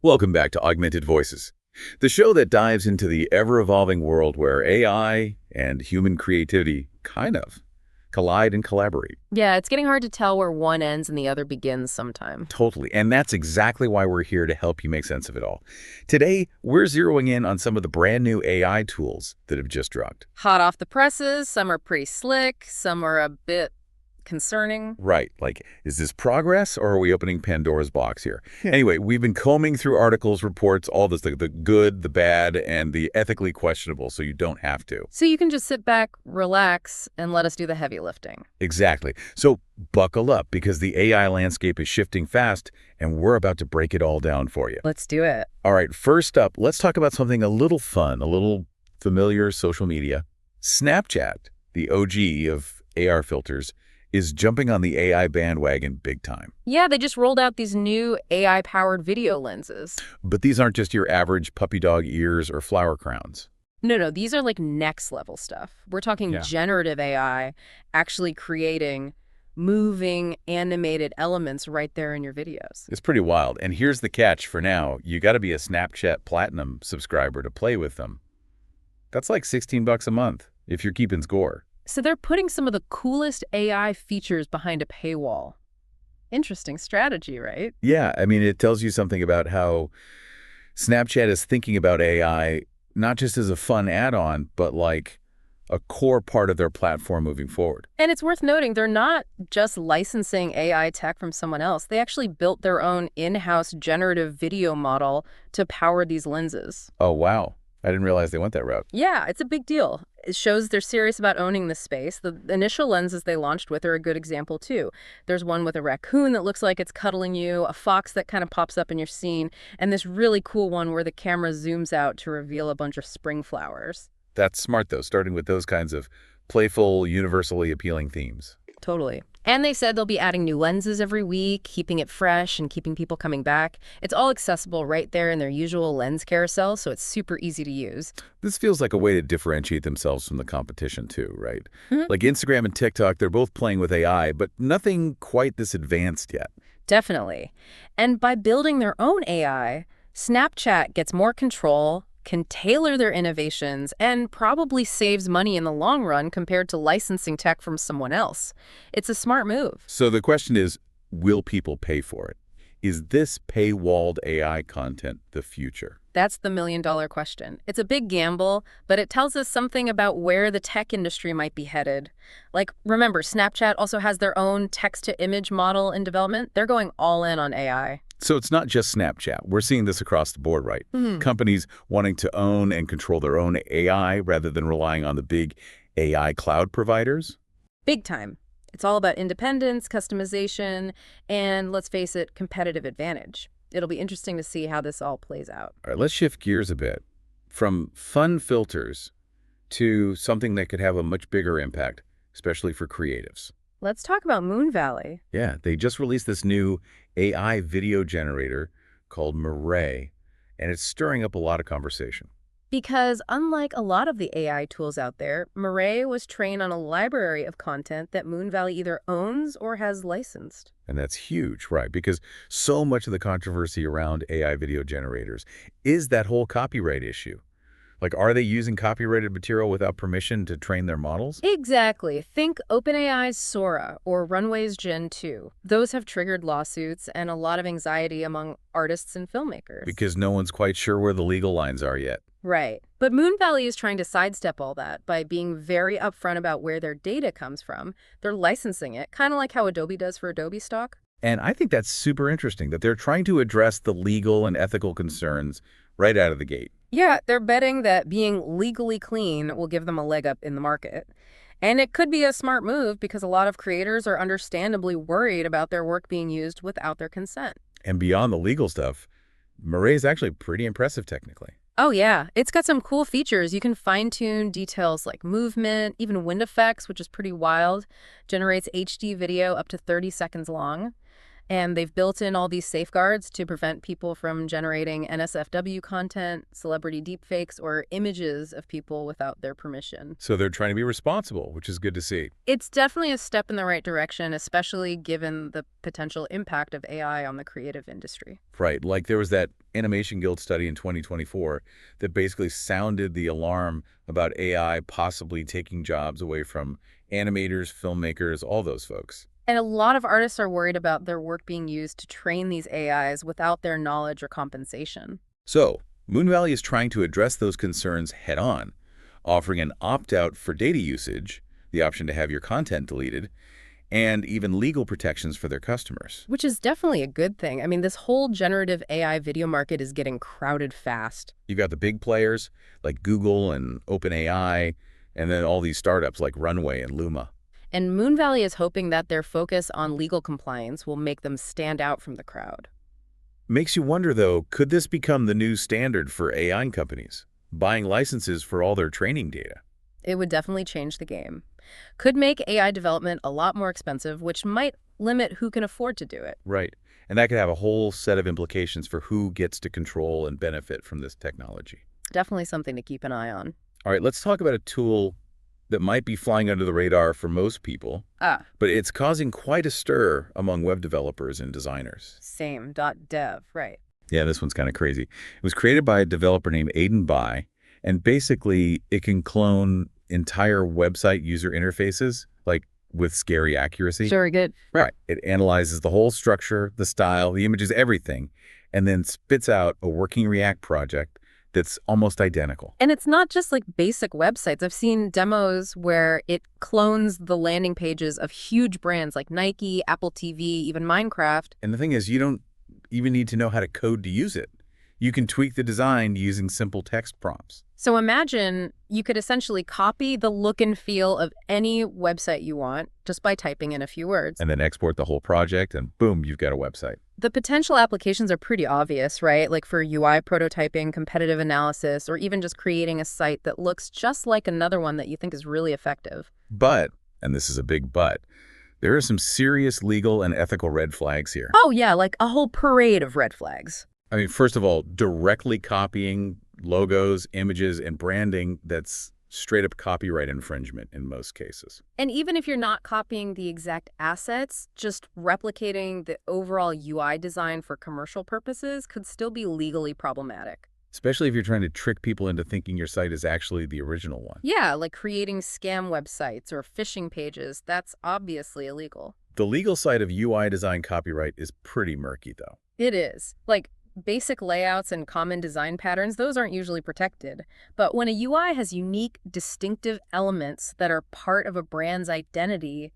Welcome back to Augmented Voices, the show that dives into the ever-evolving world where AI and human creativity kind of collide and collaborate. Yeah, it's getting hard to tell where one ends and the other begins sometime. Totally. And that's exactly why we're here to help you make sense of it all. Today, we're zeroing in on some of the brand new AI tools that have just dropped. Hot off the presses, some are pretty slick, some are a bit concerning. Right. Like, is this progress or are we opening Pandora's box here? Anyway, we've been combing through articles, reports, all this, the good, the bad, and the ethically questionable, so you don't have to. So you can just sit back, relax, and let us do the heavy lifting. Exactly. So buckle up because the AI landscape is shifting fast and we're about to break it all down for you. Let's do it. All right, first up, let's talk about something a little fun, a little familiar social media. Snapchat, the OG of AR filters, is jumping on the AI bandwagon big time. Yeah, they just rolled out these new AI-powered video lenses. But these aren't just your average puppy dog ears or flower crowns. No, these are like next level stuff. We're talking generative AI actually creating moving animated elements right there in your videos. It's pretty wild. And here's the catch for now. You got to be a Snapchat Platinum subscriber to play with them. That's like $16 a month if you're keeping score. So they're putting some of the coolest AI features behind a paywall. Interesting strategy, right? Yeah, I mean, it tells you something about how Snapchat is thinking about AI not just as a fun add-on, but like a core part of their platform moving forward. And it's worth noting, they're not just licensing AI tech from someone else. They actually built their own in-house generative video model to power these lenses. Oh, wow. I didn't realize they went that route. Yeah, it's a big deal. It shows they're serious about owning this space. The initial lenses they launched with are a good example, too. There's one with a raccoon that looks like it's cuddling you, a fox that kind of pops up in your scene, and this really cool one where the camera zooms out to reveal a bunch of spring flowers. That's smart, though, starting with those kinds of playful, universally appealing themes. Totally. And they said they'll be adding new lenses every week, keeping it fresh and keeping people coming back. It's all accessible right there in their usual lens carousel, so it's super easy to use. This feels like a way to differentiate themselves from the competition, too, right? Like Instagram and TikTok, they're both playing with AI, but nothing quite this advanced yet. Definitely. And by building their own AI, Snapchat gets more control, can tailor their innovations, and probably saves money in the long run compared to licensing tech from someone else. It's a smart move. So the question is, will people pay for it? Is this paywalled AI content the future? That's the million-dollar question. It's a big gamble, but it tells us something about where the tech industry might be headed. Like, remember, Snapchat also has their own text-to-image model in development. They're going all in on AI. So it's not just Snapchat. We're seeing this across the board, right? Companies wanting to own and control their own AI rather than relying on the big AI cloud providers. Big time. It's all about independence, customization, and, let's face it, competitive advantage. It'll be interesting to see how this all plays out. All right, let's shift gears a bit from fun filters to something that could have a much bigger impact, especially for creatives. Let's talk about Moon Valley. Yeah, they just released this new AI video generator called Mirai, and it's stirring up a lot of conversation. Because unlike a lot of the AI tools out there, Mirai was trained on a library of content that Moon Valley either owns or has licensed. And that's huge, right? Because so much of the controversy around AI video generators is that whole copyright issue. Like, are they using copyrighted material without permission to train their models? Exactly. Think OpenAI's Sora or Runway's Gen 2. Those have triggered lawsuits and a lot of anxiety among artists and filmmakers. Because no one's quite sure where the legal lines are yet. Right. But Moon Valley is trying to sidestep all that by being very upfront about where their data comes from. They're licensing it, kind of like how Adobe does for Adobe stock. And I think that's super interesting, that they're trying to address the legal and ethical concerns right out of the gate. Yeah, they're betting that being legally clean will give them a leg up in the market. And it could be a smart move because a lot of creators are understandably worried about their work being used without their consent. And beyond the legal stuff, Mirai is actually pretty impressive technically. Oh yeah, it's got some cool features. You can fine-tune details like movement, even wind effects, which is pretty wild. Generates HD video up to 30 seconds long. And they've built in all these safeguards to prevent people from generating NSFW content, celebrity deepfakes, or images of people without their permission. So they're trying to be responsible, which is good to see. It's definitely a step in the right direction, especially given the potential impact of AI on the creative industry. Right, like there was that Animation Guild study in 2024 that basically sounded the alarm about AI possibly taking jobs away from animators, filmmakers, all those folks. And a lot of artists are worried about their work being used to train these AIs without their knowledge or compensation. So, Moon Valley is trying to address those concerns head-on, offering an opt-out for data usage, the option to have your content deleted, and even legal protections for their customers. Which is definitely a good thing. I mean, this whole generative AI video market is getting crowded fast. You've got the big players like Google and OpenAI, and then all these startups like Runway and Luma. And Moon Valley is hoping that their focus on legal compliance will make them stand out from the crowd. Makes you wonder, though, could this become the new standard for AI companies, buying licenses for all their training data? It would definitely change the game. Could make AI development a lot more expensive, which might limit who can afford to do it. Right. And that could have a whole set of implications for who gets to control and benefit from this technology. Definitely something to keep an eye on. All right, let's talk about a tool that might be flying under the radar for most people, but it's causing quite a stir among web developers and designers. Same.dev, right. Yeah, this one's kind of crazy. It was created by a developer named Aiden Bai, and basically it can clone entire website user interfaces, like with scary accuracy. Very good. Right. It analyzes the whole structure, the style, the images, everything, and then spits out a working React project that's almost identical. And it's not just like basic websites. I've seen demos where it clones the landing pages of huge brands like Nike, Apple TV, even Minecraft. And the thing is, you don't even need to know how to code to use it. You can tweak the design using simple text prompts. So imagine you could essentially copy the look and feel of any website you want just by typing in a few words. And then export the whole project, and boom, you've got a website. The potential applications are pretty obvious, right? Like for UI prototyping, competitive analysis, or even just creating a site that looks just like another one that you think is really effective. But, and this is a big but, there are some serious legal and ethical red flags here. Oh yeah, like a whole parade of red flags. I mean, first of all, directly copying logos, images, and branding, that's straight up copyright infringement in most cases. And even if you're not copying the exact assets, just replicating the overall UI design for commercial purposes could still be legally problematic. Especially if you're trying to trick people into thinking your site is actually the original one. Yeah, like creating scam websites or phishing pages, that's obviously illegal. The legal side of UI design copyright is pretty murky, though. It is. Like, basic layouts and common design patterns, those aren't usually protected. But when a UI has unique, distinctive elements that are part of a brand's identity,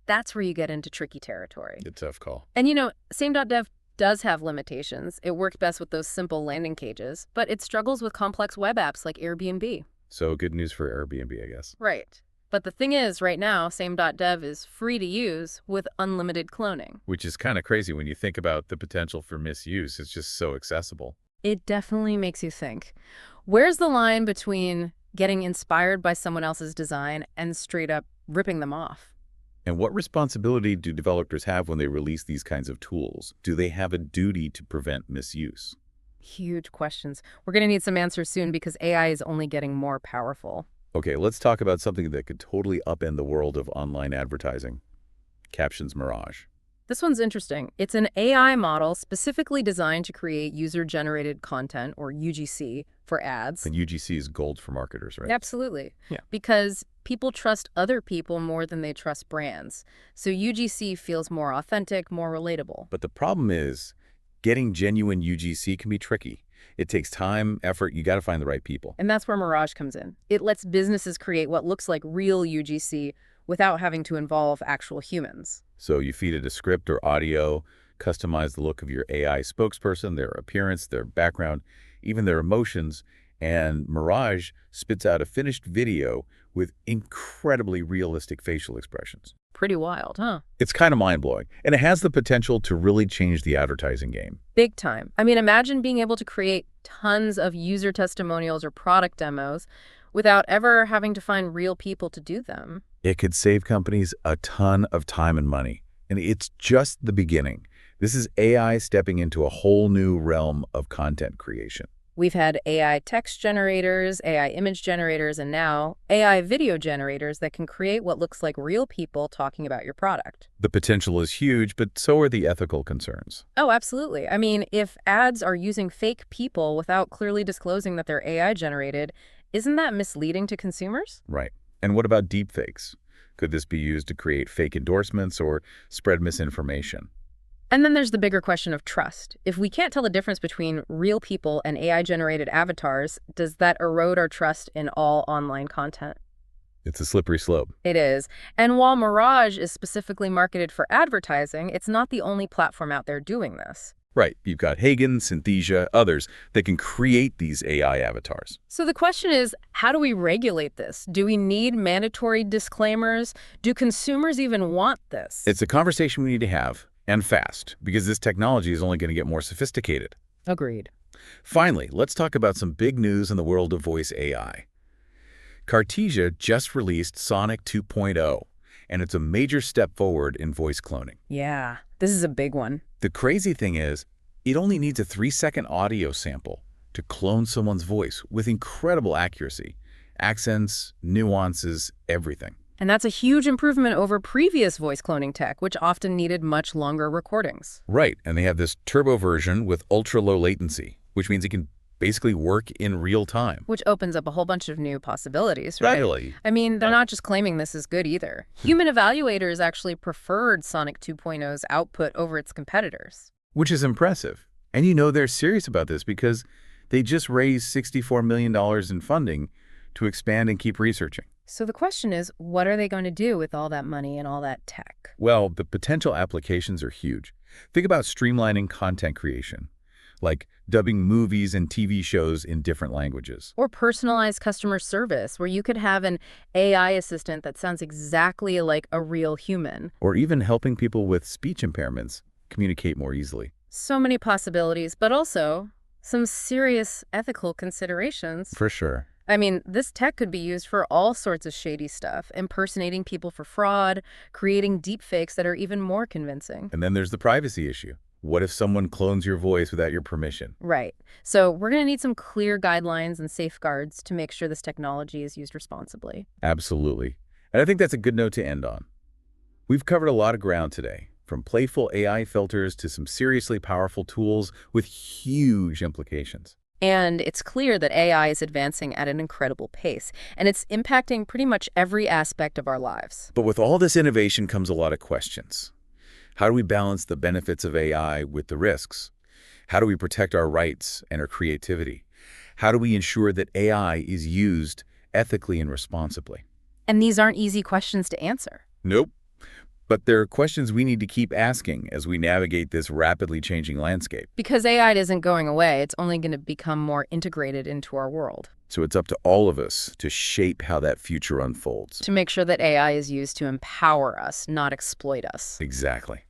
that's where you get into tricky territory. A tough call. And you know, Same.dev does have limitations. It works best with those simple landing pages, but it struggles with complex web apps like Airbnb. So good news for Airbnb, I guess. Right. But the thing is, right now, Same.dev is free to use with unlimited cloning. Which is kind of crazy when you think about the potential for misuse. It's just so accessible. It definitely makes you think. Where's the line between getting inspired by someone else's design and straight up ripping them off? And what responsibility do developers have when they release these kinds of tools? Do they have a duty to prevent misuse? Huge questions. We're going to need some answers soon because AI is only getting more powerful. Okay, let's talk about something that could totally upend the world of online advertising. Captions Mirage. This one's interesting. It's an AI model specifically designed to create user-generated content, or UGC, for ads. And UGC is gold for marketers, right? Absolutely. Yeah. Because people trust other people more than they trust brands. So UGC feels more authentic, more relatable. But the problem is, getting genuine UGC can be tricky. It takes time, effort, you got to find the right people. And that's where Mirage comes in. It lets businesses create what looks like real UGC without having to involve actual humans. So you feed it a script or audio, customize the look of your AI spokesperson, their appearance, their background, even their emotions, and Mirage spits out a finished video with incredibly realistic facial expressions. Pretty wild, huh? It's kind of mind-blowing, and it has the potential to really change the advertising game. Big time. I mean, imagine being able to create tons of user testimonials or product demos without ever having to find real people to do them. It could save companies a ton of time and money, And it's just the beginning. This is AI stepping into a whole new realm of content creation. We've had AI text generators, AI image generators, and now AI video generators that can create what looks like real people talking about your product. The potential is huge, but so are the ethical concerns. Oh, absolutely. I mean, if ads are using fake people without clearly disclosing that they're AI generated, isn't that misleading to consumers? Right. And what about deepfakes? Could this be used to create fake endorsements or spread misinformation? And then there's the bigger question of trust. If we can't tell the difference between real people and AI-generated avatars, does that erode our trust in all online content? It's a slippery slope. It is. And while Mirage is specifically marketed for advertising, it's not the only platform out there doing this. Right. You've got Hagen, Synthesia, others that can create these AI avatars. So the question is, how do we regulate this? Do we need mandatory disclaimers? Do consumers even want this? It's a conversation we need to have, and fast, because this technology is only going to get more sophisticated. Agreed. Finally, let's talk about some big news in the world of voice AI. Cartesia just released Sonic 2.0, and it's a major step forward in voice cloning. Yeah, this is a big one. The crazy thing is, it only needs a 3-second audio sample to clone someone's voice with incredible accuracy. Accents, nuances, everything. And that's a huge improvement over previous voice cloning tech, which often needed much longer recordings. Right, and they have this turbo version with ultra-low latency, which means it can basically work in real time. Which opens up a whole bunch of new possibilities, right? Really? I mean, they're not just claiming this is good either. Human evaluators actually preferred Sonic 2.0's output over its competitors. Which is impressive. And you know they're serious about this because they just raised $64 million in funding to expand and keep researching. So the question is, what are they going to do with all that money and all that tech? Well, the potential applications are huge. Think about streamlining content creation, like dubbing movies and TV shows in different languages. Or personalized customer service, where you could have an AI assistant that sounds exactly like a real human. Or even helping people with speech impairments communicate more easily. So many possibilities, but also some serious ethical considerations. For sure. I mean, this tech could be used for all sorts of shady stuff, impersonating people for fraud, creating deepfakes that are even more convincing. And then there's the privacy issue. What if someone clones your voice without your permission? Right. So we're going to need some clear guidelines and safeguards to make sure this technology is used responsibly. Absolutely. And I think that's a good note to end on. We've covered a lot of ground today, from playful AI filters to some seriously powerful tools with huge implications. And it's clear that AI is advancing at an incredible pace, and it's impacting pretty much every aspect of our lives. But with all this innovation comes a lot of questions. How do we balance the benefits of AI with the risks? How do we protect our rights and our creativity? How do we ensure that AI is used ethically and responsibly? And these aren't easy questions to answer. Nope. But there are questions we need to keep asking as we navigate this rapidly changing landscape. Because AI isn't going away, it's only going to become more integrated into our world. So it's up to all of us to shape how that future unfolds. To make sure that AI is used to empower us, not exploit us. Exactly.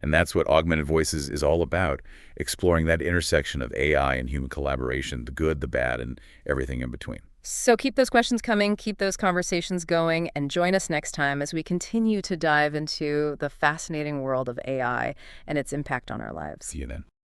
And that's what Augmented Voices is all about, exploring that intersection of AI and human collaboration, the good, the bad, and everything in between. So keep those questions coming, keep those conversations going, and join us next time as we continue to dive into the fascinating world of AI and its impact on our lives. See you then.